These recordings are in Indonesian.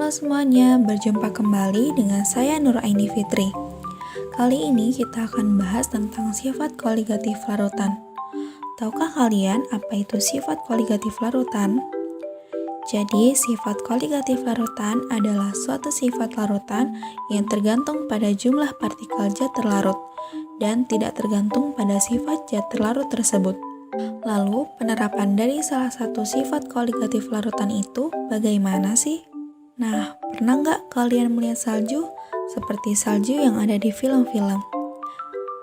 Halo semuanya, berjumpa kembali dengan saya Nuraini Fitri. Kali ini kita akan bahas tentang sifat koligatif larutan. Tahukah kalian apa itu sifat koligatif larutan? Jadi, sifat koligatif larutan adalah suatu sifat larutan yang tergantung pada jumlah partikel zat terlarut dan tidak tergantung pada sifat zat terlarut tersebut. Lalu, penerapan dari salah satu sifat koligatif larutan itu bagaimana sih? Nah, pernah nggak kalian melihat salju? Seperti salju yang ada di film-film.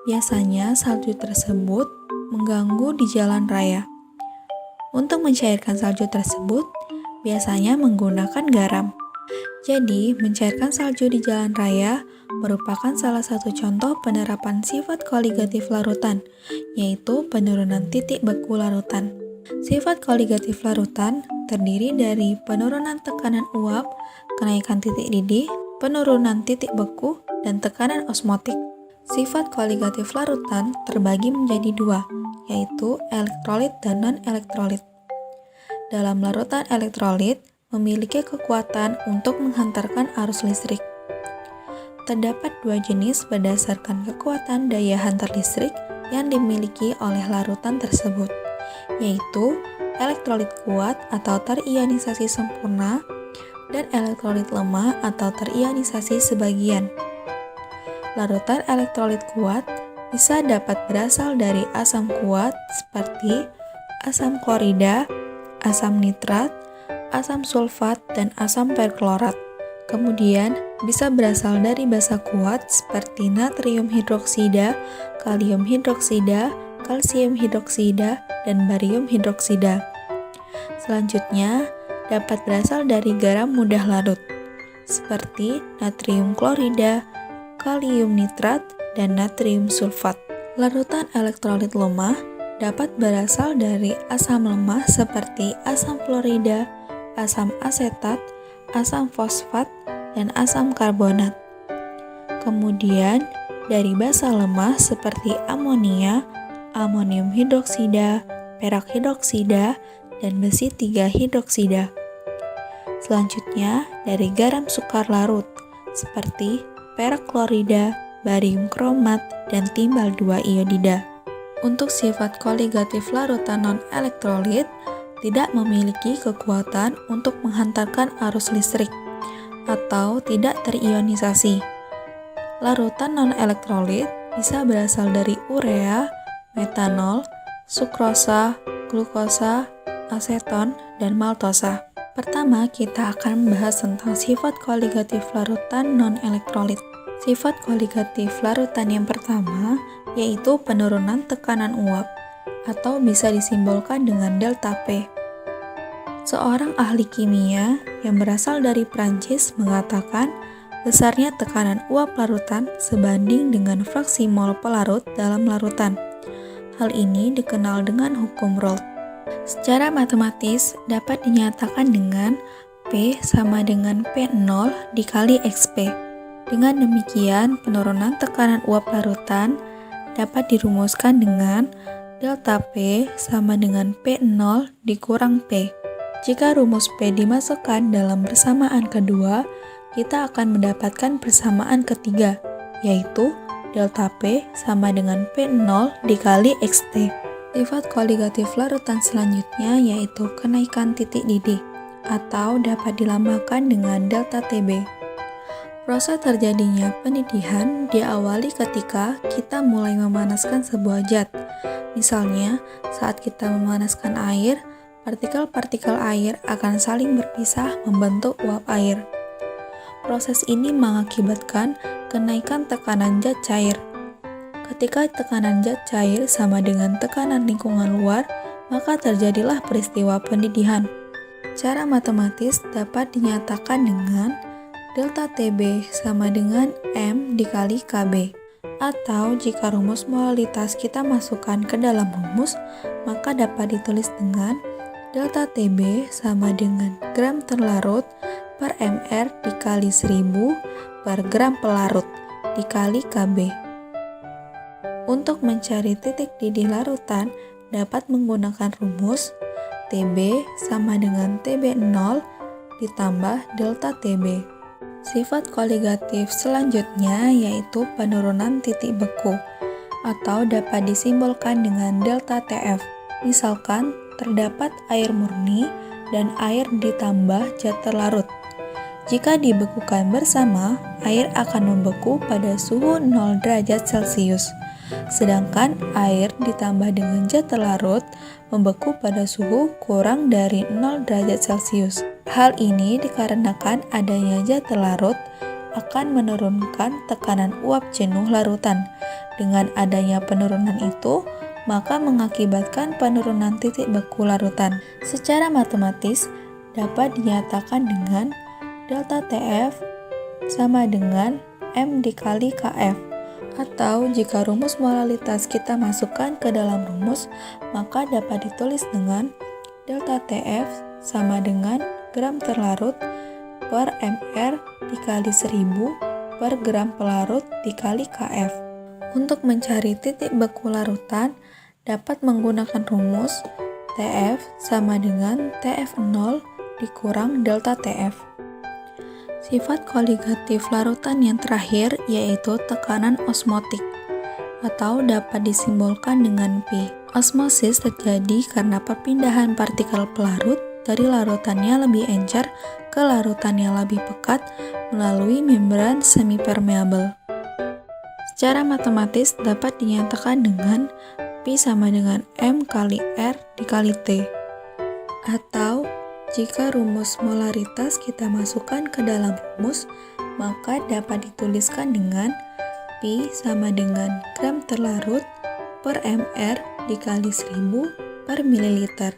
Biasanya salju tersebut mengganggu di jalan raya. Untuk mencairkan salju tersebut, biasanya menggunakan garam. Jadi, mencairkan salju di jalan raya merupakan salah satu contoh penerapan sifat koligatif larutan, yaitu penurunan titik beku larutan. Sifat koligatif larutan terdiri dari penurunan tekanan uap, kenaikan titik didih, penurunan titik beku, dan tekanan osmotik. Sifat koligatif larutan terbagi menjadi dua, yaitu elektrolit dan non-elektrolit. Dalam larutan elektrolit, memiliki kekuatan untuk menghantarkan arus listrik. Terdapat dua jenis berdasarkan kekuatan daya hantar listrik yang dimiliki oleh larutan tersebut, yaitu elektrolit kuat atau terionisasi sempurna dan elektrolit lemah atau terionisasi sebagian. Larutan elektrolit kuat bisa dapat berasal dari asam kuat seperti asam klorida, asam nitrat, asam sulfat, dan asam perklorat. Kemudian bisa berasal dari basa kuat seperti natrium hidroksida, kalium hidroksida, kalsium hidroksida, dan barium hidroksida. Selanjutnya, dapat berasal dari garam mudah larut, seperti natrium klorida, kalium nitrat, dan natrium sulfat. Larutan elektrolit lemah dapat berasal dari asam lemah seperti asam klorida, asam asetat, asam fosfat, dan asam karbonat. Kemudian, dari basa lemah seperti amonia, amonium hidroksida, perak hidroksida, dan besi 3 hidroksida. Selanjutnya, dari garam sukar larut seperti perak klorida, barium kromat, dan timbal 2 iodida. Untuk sifat koligatif larutan non-elektrolit tidak memiliki kekuatan untuk menghantarkan arus listrik atau tidak terionisasi. Larutan non-elektrolit bisa berasal dari urea, metanol, sukrosa, glukosa, aseton, dan maltosa. Pertama, kita akan membahas tentang sifat koligatif larutan non-elektrolit. Sifat koligatif larutan yang pertama yaitu penurunan tekanan uap, atau bisa disimbolkan dengan delta P. Seorang ahli kimia yang berasal dari Prancis mengatakan besarnya tekanan uap larutan sebanding dengan fraksi mol pelarut dalam larutan. Hal ini dikenal dengan hukum Raoult. Secara matematis dapat dinyatakan dengan P sama dengan P0 dikali XP. Dengan demikian, penurunan tekanan uap larutan dapat dirumuskan dengan delta P sama dengan P0 dikurang P. Jika rumus P dimasukkan dalam persamaan kedua, kita akan mendapatkan persamaan ketiga, yaitu delta P sama dengan P0 dikali XT. Sifat koligatif larutan selanjutnya yaitu kenaikan titik didih, atau dapat dilambangkan dengan delta TB. Proses terjadinya pendidihan diawali ketika kita mulai memanaskan sebuah zat. Misalnya, saat kita memanaskan air, partikel-partikel air akan saling berpisah membentuk uap air. Proses ini mengakibatkan kenaikan tekanan zat cair. Ketika tekanan zat cair sama dengan tekanan lingkungan luar, maka terjadilah peristiwa pendidihan. Secara matematis dapat dinyatakan dengan delta TB sama dengan M dikali KB. Atau jika rumus molalitas kita masukkan ke dalam rumus, maka dapat ditulis dengan delta TB sama dengan gram terlarut per mR dikali 1000 per gram pelarut dikali KB. Untuk mencari titik didih larutan, dapat menggunakan rumus TB sama dengan TB0 ditambah delta TB. Sifat koligatif selanjutnya yaitu penurunan titik beku atau dapat disimbolkan dengan delta TF. Misalkan terdapat air murni dan air ditambah zat terlarut. Jika dibekukan bersama, air akan membeku pada suhu 0 derajat Celcius. Sedangkan air ditambah dengan zat terlarut membeku pada suhu kurang dari 0 derajat Celcius. Hal ini dikarenakan adanya zat terlarut akan menurunkan tekanan uap jenuh larutan. Dengan adanya penurunan itu, maka mengakibatkan penurunan titik beku larutan. Secara matematis, dapat dinyatakan dengan delta TF sama dengan M dikali KF. Atau jika rumus molalitas kita masukkan ke dalam rumus, maka dapat ditulis dengan delta TF sama dengan gram terlarut per mR dikali 1000 per gram pelarut dikali KF. Untuk mencari titik beku larutan, dapat menggunakan rumus TF sama dengan TF0 dikurang delta TF. Sifat koligatif larutan yang terakhir yaitu tekanan osmotik atau dapat disimbolkan dengan P. Osmosis terjadi karena perpindahan partikel pelarut dari larutan yang lebih encer ke larutan yang lebih pekat melalui membran semipermeabel. Secara matematis dapat dinyatakan dengan P sama dengan M kali R dikali T. Atau jika rumus molaritas kita masukkan ke dalam rumus, maka dapat dituliskan dengan P sama dengan gram terlarut per mR dikali 1000 per mililiter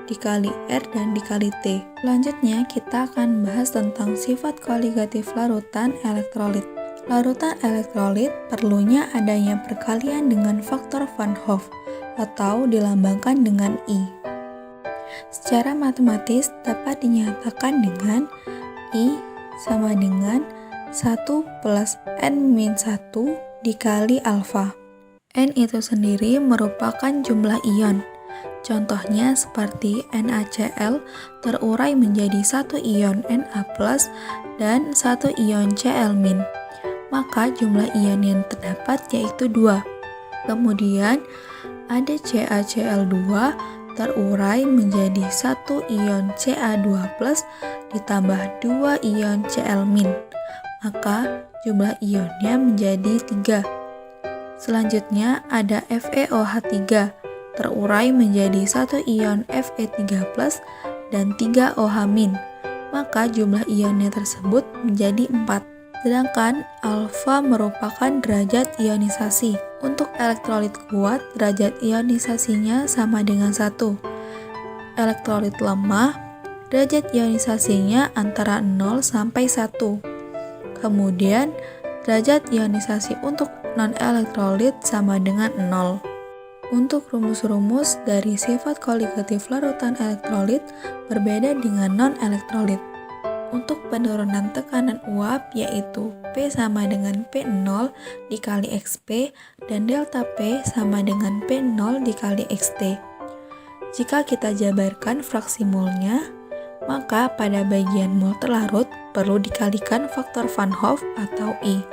dikali R dan dikali T. Selanjutnya kita akan bahas tentang sifat koligatif larutan elektrolit. Larutan elektrolit perlunya adanya perkalian dengan faktor Van Hoff atau dilambangkan dengan I. Secara matematis dapat dinyatakan dengan I sama dengan 1 plus N-1 dikali alfa. N itu sendiri merupakan jumlah ion. Contohnya seperti NaCl terurai menjadi 1 ion Na+, dan 1 ion Cl-. Maka jumlah ion yang terdapat yaitu 2. Kemudian ada CaCl2 terurai menjadi 1 ion Ca2+ ditambah 2 ion Cl-. Maka jumlah ionnya menjadi 3. Selanjutnya ada FeOH3 terurai menjadi 1 ion Fe3+ dan 3 OH-. Maka jumlah ionnya tersebut menjadi 4. Sedangkan alfa merupakan derajat ionisasi. Untuk elektrolit kuat, derajat ionisasinya sama dengan 1. Elektrolit lemah, derajat ionisasinya antara 0 sampai 1. Kemudian, derajat ionisasi untuk non-elektrolit sama dengan 0. Untuk rumus-rumus dari sifat koligatif larutan elektrolit berbeda dengan non-elektrolit. Untuk penurunan tekanan uap yaitu P sama dengan P0 dikali XP dan delta P sama dengan P0 dikali XT. Jika kita jabarkan fraksi molnya, maka pada bagian mol terlarut perlu dikalikan faktor Van Hoff atau I.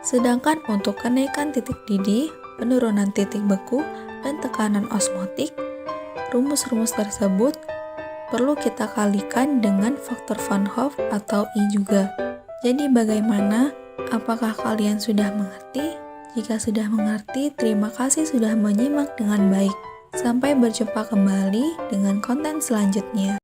Sedangkan untuk kenaikan titik didih, penurunan titik beku, dan tekanan osmotik, rumus-rumus tersebut perlu kita kalikan dengan faktor Van Hoff atau I juga. Jadi bagaimana? Apakah kalian sudah mengerti? Jika sudah mengerti, terima kasih sudah menyimak dengan baik. Sampai berjumpa kembali dengan konten selanjutnya.